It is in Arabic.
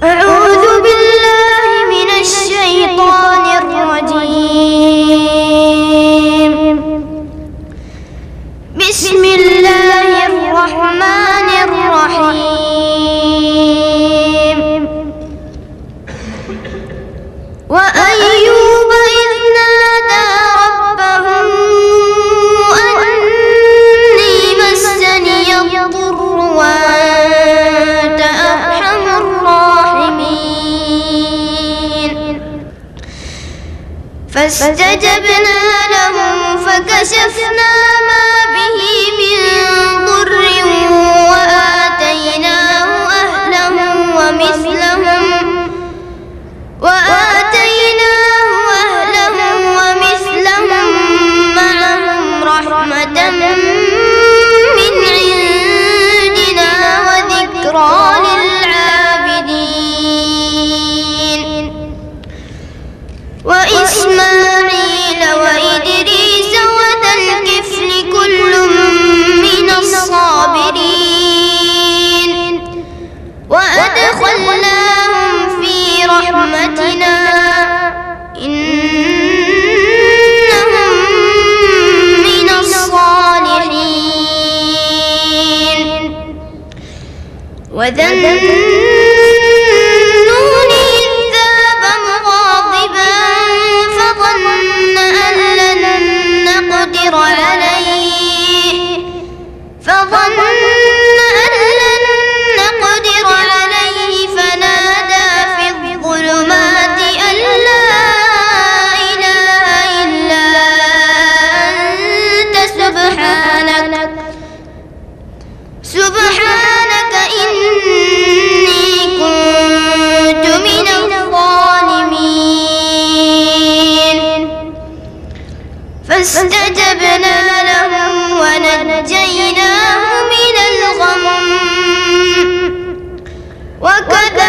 أعوذ بالله من الشيطان الرجيم. بسم الله الرحمن الرحيم. وأيوب إذ نادى ربه أني مسني الضر وأنت أرحم الراحمين. فاستجبنا له فكشفنا ما به من ضر وآتيناه أهله ومثلهم معهم رحمة من عندنا وذكرى للعابدين. وإسماعيل وإدريس وذا الكفل كل من الصابرين وأدخلناهم في رحمتنا إنهم من الصالحين. وذا النون إذ ذهب مغاضبا فظن أن لن نقدر عليه فنادى في الظلمات أن لا إله إلا أنت سبحانك إني كنت من الظالمين. فاستجبنا له ونجيناه من الغم وكذلك